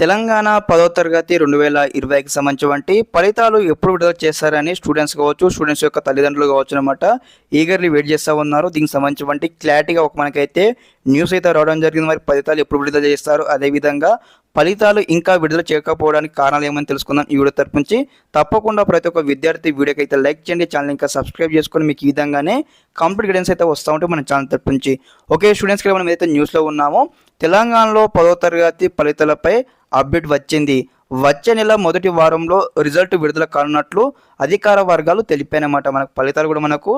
తెలంగాణ 10వ తరగతి 2020కి సంబంధించి ఫలితాలు ఎప్పుడు విడుదల చేస్తారని స్టూడెంట్స్ కావచ్చు, స్టూడెంట్స్ యొక్క తల్లిదండ్రులు కావచ్చు అనమాట ఈగర్లీ వెయిట్ చేస్తూ ఉన్నారు. దీనికి సంబంధించి క్లారిటీగా మనకైతే న్యూస్ అయితే రావడం జరిగింది. మరి ఫలితాలు ఎప్పుడు విడుదల చేస్తారు, అదేవిధంగా ఫలితాలు ఇంకా విడుదల చేయకపోవడానికి కారణాలు ఏమని తెలుసుకుందాం ఈ వీడియో తరపు నుంచి. తప్పకుండా ప్రతి ఒక్క విద్యార్థి వీడియోకి అయితే లైక్ చేయండి, ఛానల్ ఇంకా సబ్స్క్రైబ్ చేసుకొని మీకు ఈ విధంగానే కంప్లీట్ గైడెన్స్ అయితే వస్తూ ఉంటే మన ఛానల్ తరపు నుంచి. ఓకే స్టూడెంట్స్కి మనం ఏదైతే న్యూస్లో ఉన్నామో, తెలంగాణలో 10వ తరగతి ఫలితాలపై అప్డేట్ వచ్చింది. వచ్చే నెల మొదటి వారంలో రిజల్ట్ విడుదల కానున్నట్లు అధికార వర్గాలు తెలిపాయన్నమాట. మనకు ఫలితాలు కూడా మనకు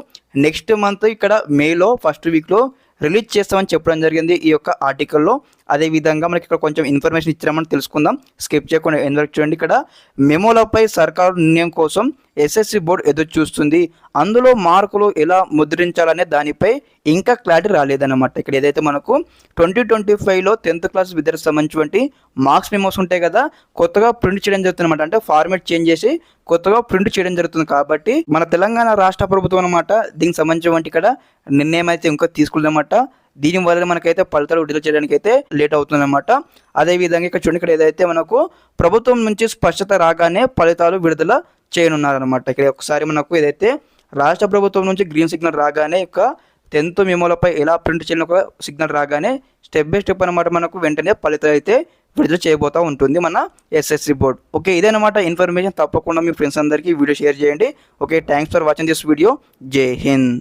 నెక్స్ట్ మంత్ ఇక్కడ మేలో ఫస్ట్ వీక్లో రిలీజ్ చేస్తామని చెప్పడం జరిగింది ఈ యొక్క ఆర్టికల్లో. అదేవిధంగా మనకి ఇక్కడ కొంచెం ఇన్ఫర్మేషన్ ఇచ్చామని తెలుసుకుందాం, స్కిప్ చేయకుండా ఎండ్ వరకు చూడండి. ఇక్కడ మెమోలపై సర్కారు నిర్ణయం కోసం ఎస్ఎస్సి బోర్డు ఎదురు చూస్తుంది. అందులో మార్కులు ఎలా ముద్రించాలనే దానిపై ఇంకా క్లారిటీ రాలేదన్నమాట. ఇక్కడ ఏదైతే మనకు 2025లో 10th క్లాస్ విద్యార్థులకు సంబంధించి మార్క్స్ మెమోస్ ఉంటాయి కదా, కొత్తగా ప్రింట్ చేయడం జరుగుతుంది అనమాట. అంటే ఫార్మేట్ చేంజ్ చేసి కొత్తగా ప్రింట్ చేయడం జరుగుతుంది. కాబట్టి మన తెలంగాణ రాష్ట్ర ప్రభుత్వం అనమాట దీనికి సంబంధించి ఇక్కడ నిర్ణయం అయితే ఇంకా తీసుకుందన్నమాట. దీనివల్ల మనకైతే ఫలితాలు విడుదల చేయడానికి అయితే లేట్ అవుతుందన్నమాట. అదేవిధంగా ఇక్కడ చూడండి, ఇక్కడ ఏదైతే మనకు ప్రభుత్వం నుంచి స్పష్టత రాగానే ఫలితాలు విడుదల చేయనున్నారనమాట. ఇక్కడ ఒకసారి మనకు ఏదైతే రాష్ట్ర ప్రభుత్వం నుంచి గ్రీన్ సిగ్నల్ రాగానే ఇక 10th మెమోలపై ఎలా ప్రింట్ చేయాలని ఒక సిగ్నల్ రాగానే స్టెప్ బై స్టెప్ అనమాట మనకు వెంటనే ఫలితాలు అయితే విడుదల చేయబోతూ ఉంటుంది మన ఎస్ఎస్సి బోర్డ్. ఓకే, ఇదేనమాట ఇన్ఫర్మేషన్. తప్పకుండా మీ ఫ్రెండ్స్ అందరికీ వీడియో షేర్ చేయండి. Okay, thanks for watching this video. జై హింద్.